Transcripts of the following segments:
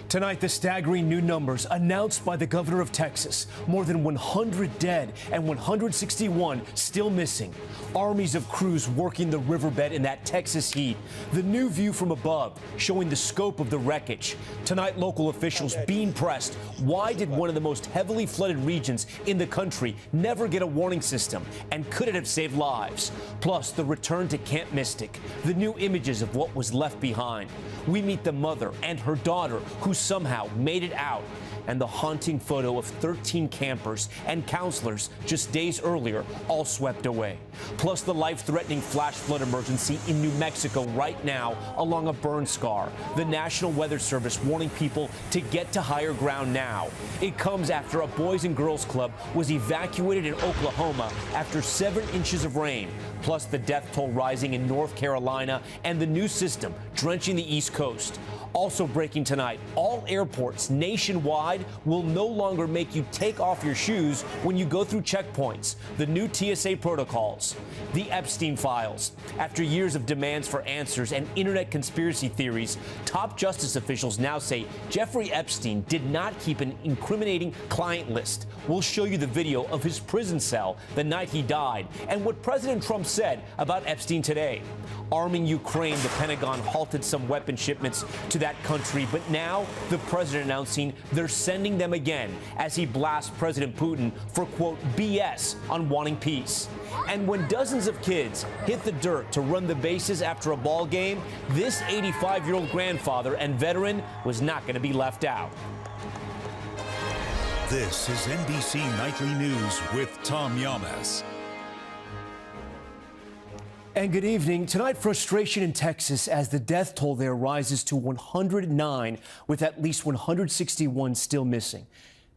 Tonight, the staggering new numbers announced by the governor of Texas. More than 100 dead and 161 still missing. Armies of crews working the riverbed in that Texas heat. The new view from above showing the scope of the wreckage. Tonight, local officials being pressed. Why did one of the most heavily flooded regions in the country never get a warning system? And could it have saved lives? Plus, the return to Camp Mystic. The new images of what was left behind. We meet the mother and her daughter who somehow made it out, and the haunting photo of 13 campers and counselors just days earlier, all swept away. Plus the life-threatening flash flood emergency in New Mexico right now along a burn scar. The National Weather Service warning people to get to higher ground now. It comes after a Boys and Girls Club was evacuated in Oklahoma after 7 inches of rain. Plus the death toll rising in North Carolina and the new system drenching the East Coast. Also breaking tonight, all airports nationwide will no longer make you take off your shoes when you go through checkpoints. The new TSA protocols. The Epstein files. After years of demands for answers and internet conspiracy theories, top justice officials now say Jeffrey Epstein did not keep an incriminating client list. We'll show you the video of his prison cell the night he died and what President Trump said about Epstein today. Arming Ukraine, the Pentagon halted some weapon shipments to that country, but now the president announcing they're sending them again as he blasts President Putin for, quote, BS on wanting peace. And when dozens of kids hit the dirt to run the bases after a ball game, this 85-year-old grandfather and veteran was not going to be left out. This is NBC Nightly News with Tom Yamas. And good evening. Tonight, frustration in Texas as the death toll there rises to 109, with at least 161 still missing.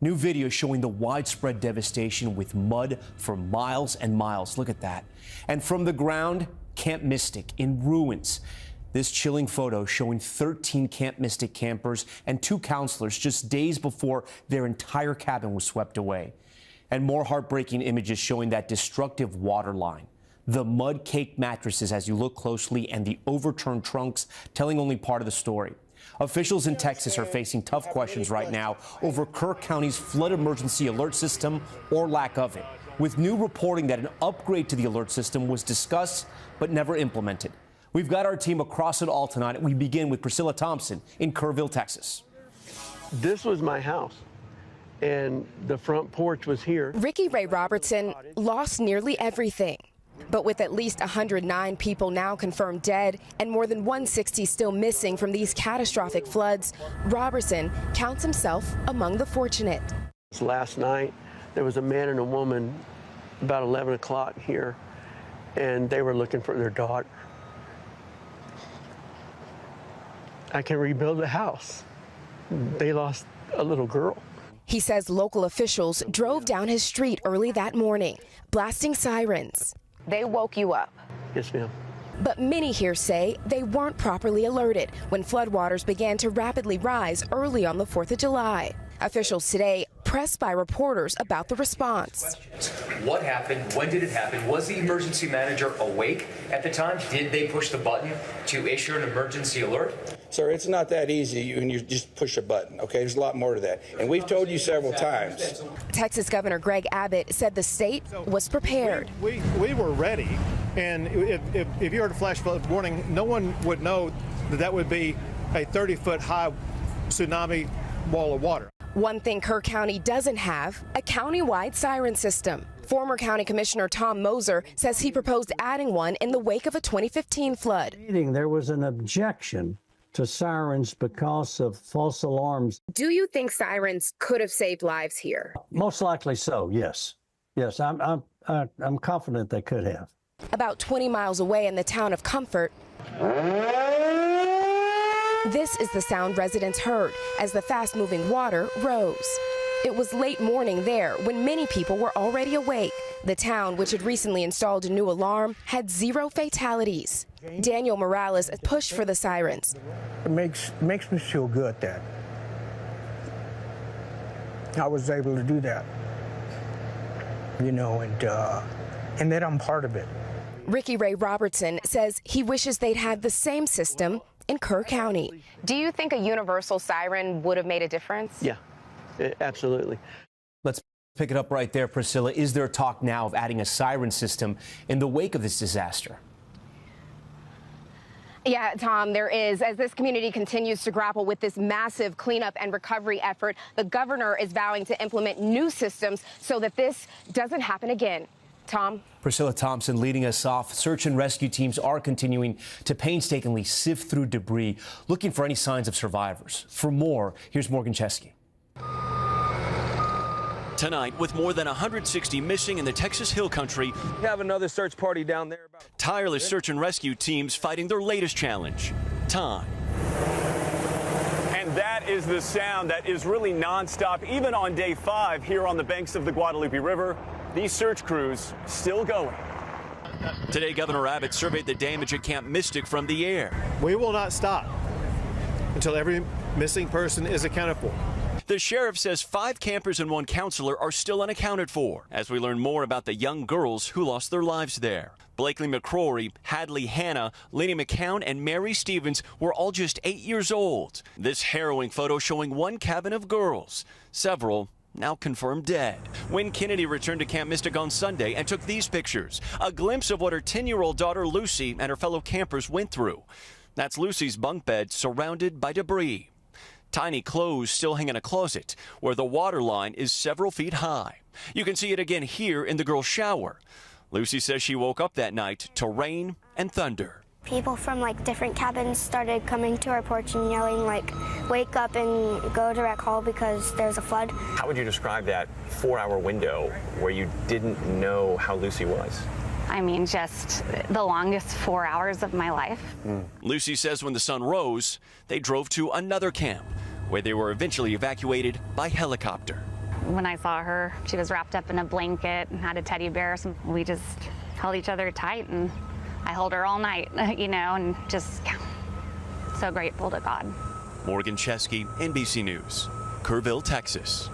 New video showing the widespread devastation with mud for miles and miles. Look at that. And from the ground, Camp Mystic in ruins. This chilling photo showing 13 Camp Mystic campers and 2 counselors just days before their entire cabin was swept away. And more heartbreaking images showing that destructive water line. The mud-caked mattresses as you look closely and the overturned trunks telling only part of the story. Officials in Texas are facing tough questions right now over Kirk County's flood emergency alert system or lack of it, with new reporting that an upgrade to the alert system was discussed but never implemented. We've got our team across it all tonight, and we begin with Priscilla Thompson in Kerrville, Texas. This was my house, and the front porch was here. Ricky Ray Robertson lost nearly everything. But with at least 109 people now confirmed dead and more than 160 still missing from these catastrophic floods, Robertson counts himself among the fortunate. Last night, there was a man and a woman about 11 o'clock here, and they were looking for their daughter. I can rebuild the house. They lost a little girl. He says local officials drove down his street early that morning, blasting sirens. They woke you up. Yes, ma'am. But many here say they weren't properly alerted when floodwaters began to rapidly rise early on the 4th of July. Officials today pressed by reporters about the response. What happened? When did it happen? Was the emergency manager awake at the time? Did they push the button to issue an emergency alert? Sir, it's not that easy when you just push a button, okay? There's a lot more to that. And we've told you several times. Texas Governor Greg Abbott said the state was prepared. We were ready, and if you heard a flash flood warning, no one would know that that would be a 30-foot high tsunami wall of water. One thing Kerr County doesn't have, a county-wide siren system. Former County Commissioner Tom Moser says he proposed adding one in the wake of a 2015 flood. There was an objection to sirens because of false alarms. Do you think sirens could have saved lives here? Most likely so, yes. Yes, I'm confident they could have. About 20 miles away in the town of Comfort, this is the sound residents heard as the fast-moving water rose. It was late morning there when many people were already awake. The town, which had recently installed a new alarm, had 0 fatalities. Daniel Morales pushed for the sirens. It makes me feel good that I was able to do that, you know, and that I'm part of it. Ricky Ray Robertson says he wishes they'd had the same system in Kerr County. Do you think a universal siren would have made a difference? Yeah, absolutely. Let's pick it up right there, Priscilla. Is there talk now of adding a siren system in the wake of this disaster? Yeah, Tom, there is. As this community continues to grapple with this massive cleanup and recovery effort, the governor is vowing to implement new systems so that this doesn't happen again. Tom? Priscilla Thompson leading us off. Search and rescue teams are continuing to painstakingly sift through debris, looking for any signs of survivors. For more, here's Morgan Chesky. Tonight, with more than 160 missing in the Texas Hill Country, we have another search party down there. Tireless search and rescue teams fighting their latest challenge, time. And that is the sound that is really nonstop, even on day 5 here on the banks of the Guadalupe River. These search crews still going. Today, Governor Abbott surveyed the damage at Camp Mystic from the air. We will not stop until every missing person is accounted for. The sheriff says 5 campers and 1 counselor are still unaccounted for, as we learn more about the young girls who lost their lives there. Blakely McCrory, Hadley Hanna, Lenny McCown, and Mary Stevens were all just 8 years old. This harrowing photo showing 1 cabin of girls, several now confirmed dead. When Kennedy returned to Camp Mystic on Sunday and took these pictures, a glimpse of what her 10-year-old daughter Lucy and her fellow campers went through. That's Lucy's bunk bed surrounded by debris. Tiny clothes still hang in a closet where the water line is several feet high. You can see it again here in the girl's shower. Lucy says she woke up that night to rain and thunder. People from different cabins started coming to our porch and yelling wake up and go to rec hall because there's a flood. How would you describe that 4-hour window where you didn't know how Lucy was? I mean, just the longest 4 hours of my life. Lucy says when the sun rose, they drove to another camp where they were eventually evacuated by helicopter. When I saw her, she was wrapped up in a blanket and had a teddy bear. So we just held each other tight, and I held her all night, and just so grateful to God. Morgan Chesky, NBC News, Kerrville, Texas.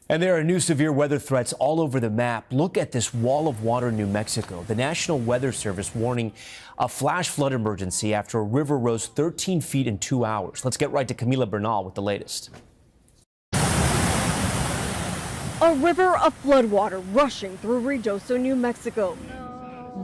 And there are new severe weather threats all over the map. Look at this wall of water in New Mexico. The National Weather Service warning a flash flood emergency after a river rose 13 feet in 2 hours. Let's get right to Camila Bernal with the latest. A river of floodwater rushing through Ruidoso, New Mexico.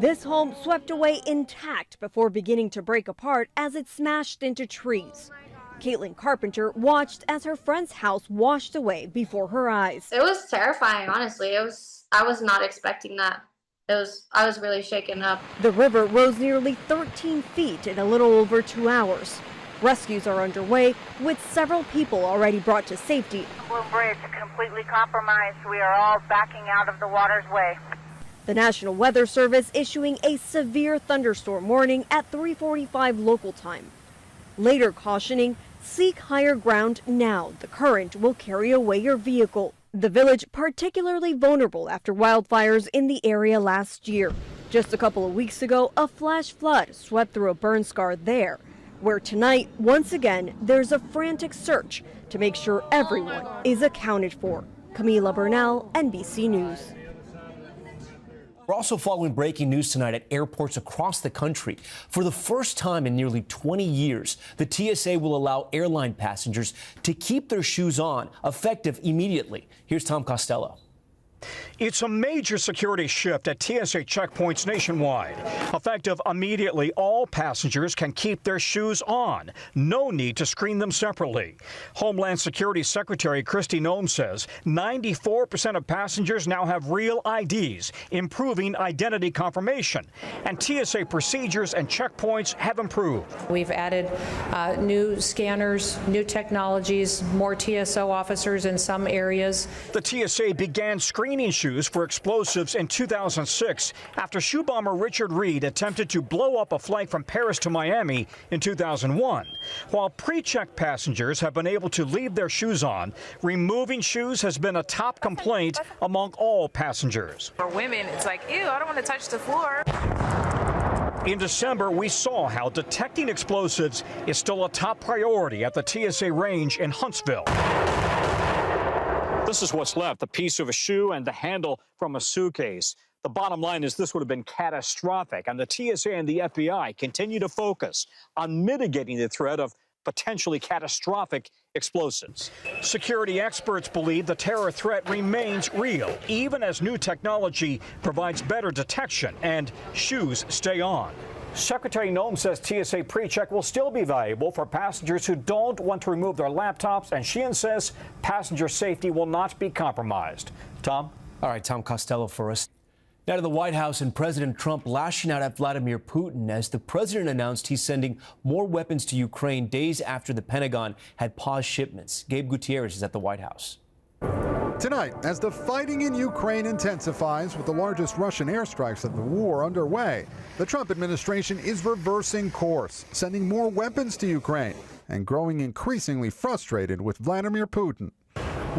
This home swept away intact before beginning to break apart as it smashed into trees. Caitlin Carpenter watched as her friend's house washed away before her eyes. It was terrifying, honestly. I was not expecting that. I was really shaken up. The river rose nearly 13 feet in a little over 2 hours. Rescues are underway, with several people already brought to safety. Blue Bridge completely compromised. We are all backing out of the water's way. The National Weather Service issuing a severe thunderstorm warning at 3:45 local time. Later cautioning, seek higher ground now. The current will carry away your vehicle. The village particularly vulnerable after wildfires in the area last year. Just a couple of weeks ago, a flash flood swept through a burn scar there, where tonight, once again, there's a frantic search to make sure everyone is accounted for. Camila Bernal, NBC News. We're also following breaking news tonight at airports across the country. For the first time in nearly 20 years, the TSA will allow airline passengers to keep their shoes on, effective immediately. Here's Tom Costello. It's a major security shift at TSA checkpoints nationwide. Effective immediately, all passengers can keep their shoes on. No need to screen them separately. Homeland Security Secretary Kristi Noem says 94% of passengers now have real IDs, improving identity confirmation. And TSA procedures and checkpoints have improved. We've added new scanners, new technologies, more TSO officers in some areas. The TSA began screening shoes for explosives in 2006 after shoe bomber Richard Reed attempted to blow up a flight from Paris to Miami in 2001. While pre-checked passengers have been able to leave their shoes on, removing shoes has been a top complaint among all passengers. For women, it's like, ew, I don't want to touch the floor. In December, we saw how detecting explosives is still a top priority at the TSA range in Huntsville. This is what's left, a piece of a shoe and the handle from a suitcase. The bottom line is this would have been catastrophic, and the TSA and the FBI continue to focus on mitigating the threat of potentially catastrophic explosives. Security experts believe the terror threat remains real, even as new technology provides better detection and shoes stay on. Secretary Noem says TSA PreCheck will still be valuable for passengers who don't want to remove their laptops, and Sheehan says passenger safety will not be compromised. Tom? All right, Tom Costello for us. Now to the White House and President Trump lashing out at Vladimir Putin as the president announced he's sending more weapons to Ukraine days after the Pentagon had paused shipments. Gabe Gutierrez is at the White House. Tonight, as the fighting in Ukraine intensifies with the largest Russian airstrikes of the war underway, the Trump administration is reversing course, sending more weapons to Ukraine and growing increasingly frustrated with Vladimir Putin.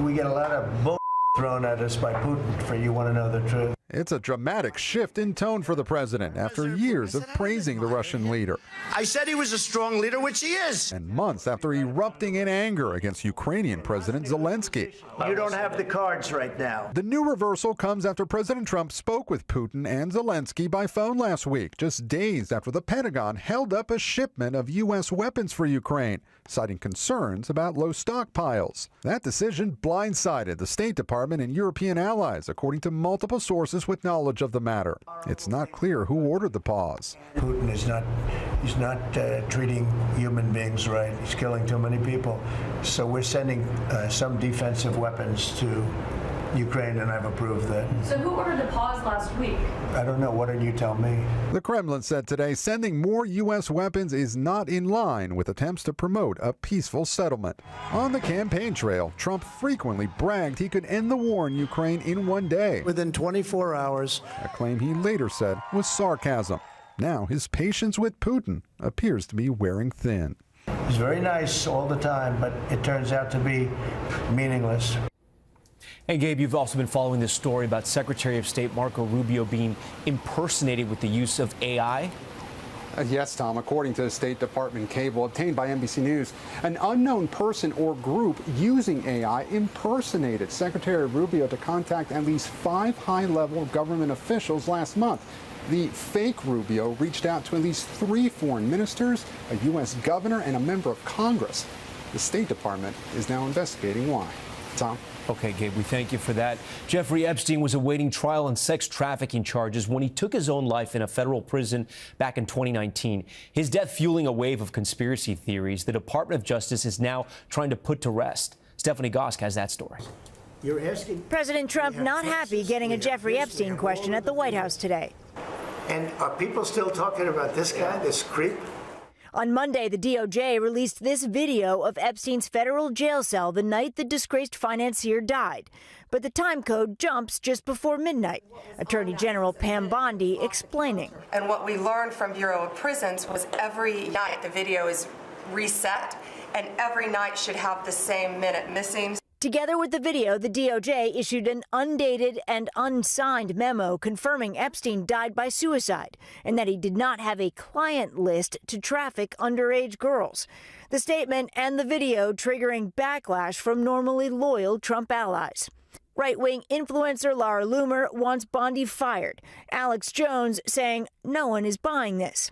We get a lot of bull thrown at us by Putin, for you want to know the truth. It's a dramatic shift in tone for the president after years of praising the Russian leader. I said he was a strong leader, which he is. And months after erupting in anger against Ukrainian President Zelensky. You don't have the cards right now. The new reversal comes after President Trump spoke with Putin and Zelensky by phone last week, just days after the Pentagon held up a shipment of U.S. weapons for Ukraine, citing concerns about low stockpiles. That decision blindsided the State Department and European allies, according to multiple sources with knowledge of the matter. It's not clear who ordered the pause. Putin is not treating human beings right. He's killing too many people. So we're sending some defensive weapons to Ukraine, and I've approved that. So who ordered the pause last week? I don't know. Why don't you tell me? The Kremlin said today sending more U.S. weapons is not in line with attempts to promote a peaceful settlement. On the campaign trail, Trump frequently bragged he could end the war in Ukraine in one day. Within 24 hours. A claim he later said was sarcasm. Now his patience with Putin appears to be wearing thin. He's very nice all the time, but it turns out to be meaningless. And Gabe, you've also been following this story about Secretary of State Marco Rubio being impersonated with the use of AI. Yes, Tom. According to the State Department cable obtained by NBC News, an unknown person or group using AI impersonated Secretary Rubio to contact at least 5 high-level government officials last month. The fake Rubio reached out to at least 3 foreign ministers, a U.S. governor, and a member of Congress. The State Department is now investigating why. Tom? Okay, Gabe, we thank you for that. Jeffrey Epstein was awaiting trial on sex trafficking charges when he took his own life in a federal prison back in 2019. His death fueling a wave of conspiracy theories the Department of Justice is now trying to put to rest. Stephanie Gosk has that story. You're asking. President Trump not happy getting a Jeffrey Epstein question at the White House today. And are people still talking about this guy, this creep? On Monday, the DOJ released this video of Epstein's federal jail cell the night the disgraced financier died. But the time code jumps just before midnight. Attorney General Pam Bondi explaining. And what we learned from Bureau of Prisons was every night the video is reset, and every night should have the same minute missing. Together with the video, the DOJ issued an undated and unsigned memo confirming Epstein died by suicide and that he did not have a client list to traffic underage girls. The statement and the video triggering backlash from normally loyal Trump allies. Right-wing influencer Laura Loomer wants Bondi fired. Alex Jones saying no one is buying this.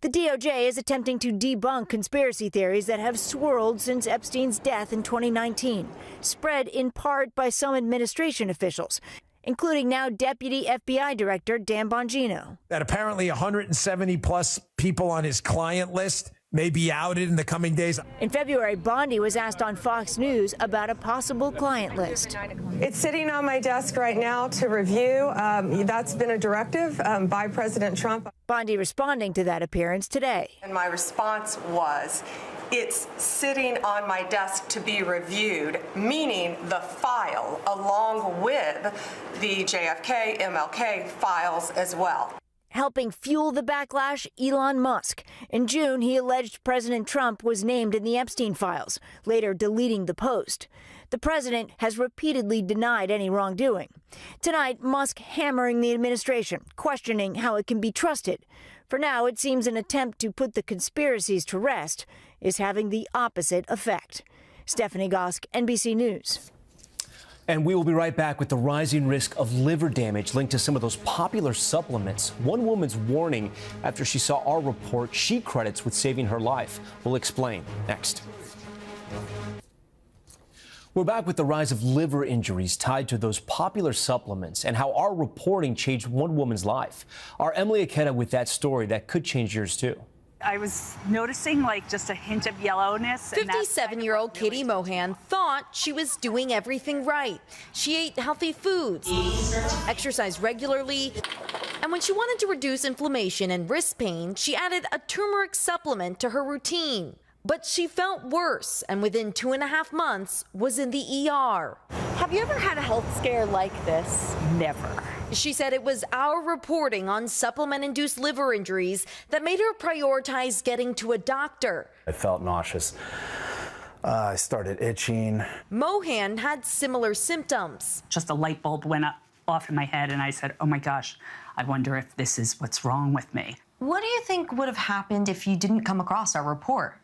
The DOJ is attempting to debunk conspiracy theories that have swirled since Epstein's death in 2019, spread in part by some administration officials, including now Deputy FBI Director Dan Bongino. That apparently 170 plus people on his client list may be outed in the coming days. In February, Bondi was asked on Fox News about a possible client list. It's sitting on my desk right now to review. That's been a directive by President Trump. Bondi responding to that appearance today. And my response was, it's sitting on my desk to be reviewed, meaning the file along with the JFK, MLK files as well. Helping fuel the backlash, Elon Musk. In June, he alleged President Trump was named in the Epstein files, later deleting the post. The president has repeatedly denied any wrongdoing. Tonight, Musk hammering the administration, questioning how it can be trusted. For now, it seems an attempt to put the conspiracies to rest is having the opposite effect. Stephanie Gosk, NBC News. And we will be right back with the rising risk of liver damage linked to some of those popular supplements. One woman's warning after she saw our report she credits with saving her life. We'll explain next. We're back with the rise of liver injuries tied to those popular supplements and how our reporting changed one woman's life. Our Emily Ikeda with that story that could change yours too. I was noticing like just a hint of yellowness. 57-year-old Katie Mohan thought she was doing everything right. She ate healthy foods, exercised regularly, and when she wanted to reduce inflammation and wrist pain, she added a turmeric supplement to her routine. But she felt worse, and within 2.5 months was in the ER. Have you ever had a health scare like this? Never. She said it was our reporting on supplement-induced liver injuries that made her prioritize getting to a doctor. I felt nauseous. I started itching. Mohan had similar symptoms. Just a light bulb went off in my head, and I said, oh my gosh, I wonder if this is what's wrong with me. What do you think would have happened if you didn't come across our report?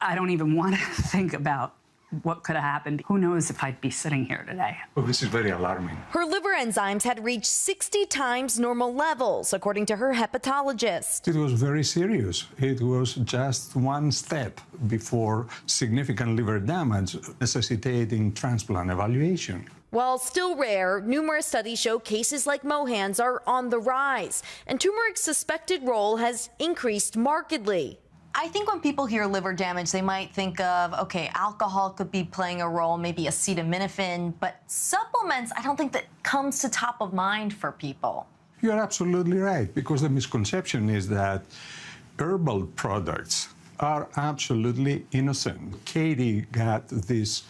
I don't even want to think about what could have happened. Who knows if I'd be sitting here today. Well, this is very alarming. Her liver enzymes had reached 60 times normal levels, according to her hepatologist. It was very serious. It was just one step before significant liver damage necessitating transplant evaluation. While still rare, numerous studies show cases like Mohan's are on the rise, and turmeric's suspected role has increased markedly. I think when people hear liver damage, they might think of, okay, alcohol could be playing a role, maybe acetaminophen, but supplements, I don't think that comes to top of mind for people. You're absolutely right, because the misconception is that herbal products are absolutely innocent. Katie got this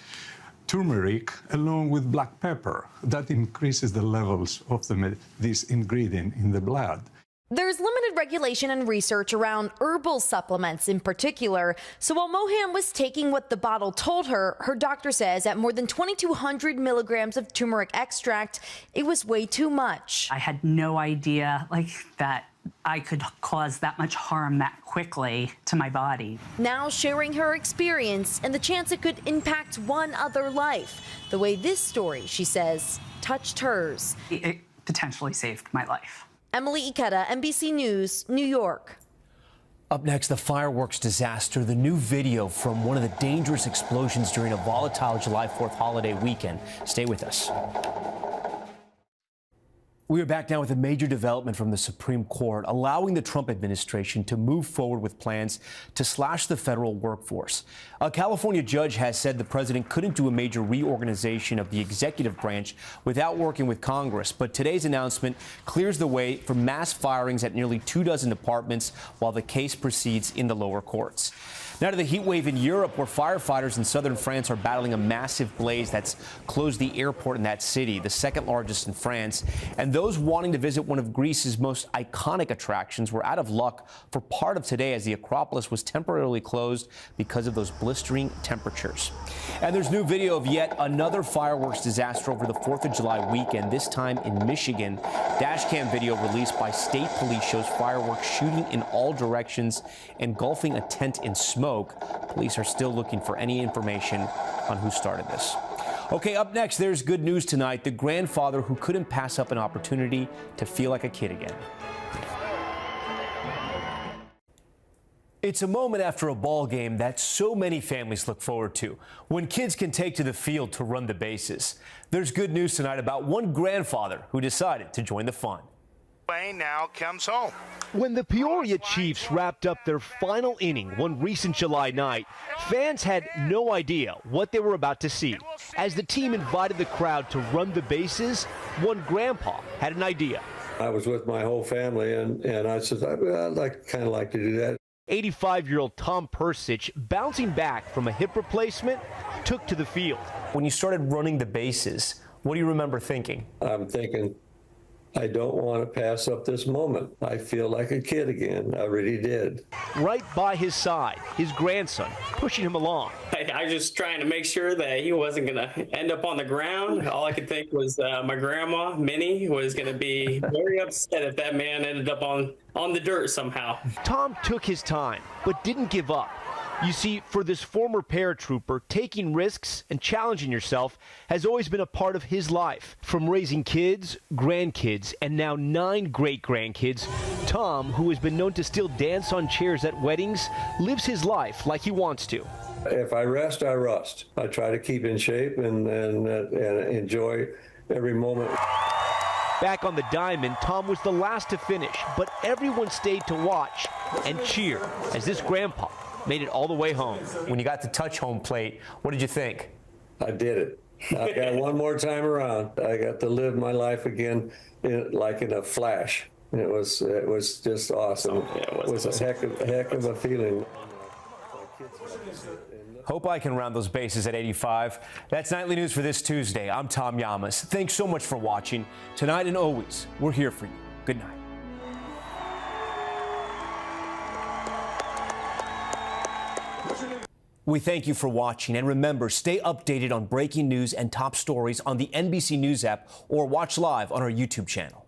turmeric along with black pepper. That increases the levels of this ingredient in the blood. There's limited regulation and research around herbal supplements in particular. So while Mohan was taking what the bottle told her, her doctor says at more than 2,200 milligrams of turmeric extract, it was way too much. I had no idea that I could cause that much harm that quickly to my body. Now sharing her experience and the chance it could impact one other life. The way this story, she says, touched hers. It potentially saved my life. Emily Ikeda, NBC News, New York. Up next, the fireworks disaster, the new video from one of the dangerous explosions during a volatile July 4th holiday weekend. Stay with us. We are back now with a major development from the Supreme Court, allowing the Trump administration to move forward with plans to slash the federal workforce. A California judge has said the president couldn't do a major reorganization of the executive branch without working with Congress. But today's announcement clears the way for mass firings at nearly 24 departments while the case proceeds in the lower courts. Now to the heat wave in Europe, where firefighters in southern France are battling a massive blaze that's closed the airport in that city, the second largest in France. And those wanting to visit one of Greece's most iconic attractions were out of luck for part of today as the Acropolis was temporarily closed because of those blistering temperatures. And there's new video of yet another fireworks disaster over the 4th of July weekend, this time in Michigan. Dashcam video released by state police shows fireworks shooting in all directions, engulfing a tent in smoke. Police are still looking for any information on who started this. Okay, up next, there's good news tonight. The grandfather who couldn't pass up an opportunity to feel like a kid again. It's a moment after a ball game that so many families look forward to, when kids can take to the field to run the bases. There's good news tonight about one grandfather who decided to join the fun. Now comes home. When the Peoria Chiefs wrapped up their final inning one recent July night, fans had no idea what they were about to see. As the team invited the crowd to run the bases, one grandpa had an idea. I was with my whole family, and I said, I'd kind of like to do that. 85-year-old Tom Persich, bouncing back from a hip replacement, took to the field. When you started running the bases, what do you remember thinking? I'm thinking, I don't want to pass up this moment. I feel like a kid again. I really did. Right by his side, his grandson, pushing him along. I was just trying to make sure that he wasn't going to end up on the ground. All I could think was my grandma, Minnie, was going to be very upset if that man ended up on the dirt somehow. Tom took his time, but didn't give up. You see, for this former paratrooper, taking risks and challenging yourself has always been a part of his life. From raising kids, grandkids, and now 9 great-grandkids, Tom, who has been known to still dance on chairs at weddings, lives his life like he wants to. If I rest, I rust. I try to keep in shape and enjoy every moment. Back on the diamond, Tom was the last to finish, but everyone stayed to watch and cheer as this grandpa made it all the way home. When you got to touch home plate, what did you think? I did it. I got one more time around. I got to live my life again like in a flash. It was just awesome. It was a heck of a feeling. Hope I can round those bases at 85. That's Nightly News for this Tuesday. I'm Tom Llamas. Thanks so much for watching. Tonight and always, we're here for you. Good night. We thank you for watching, and remember, stay updated on breaking news and top stories on the NBC News app or watch live on our YouTube channel.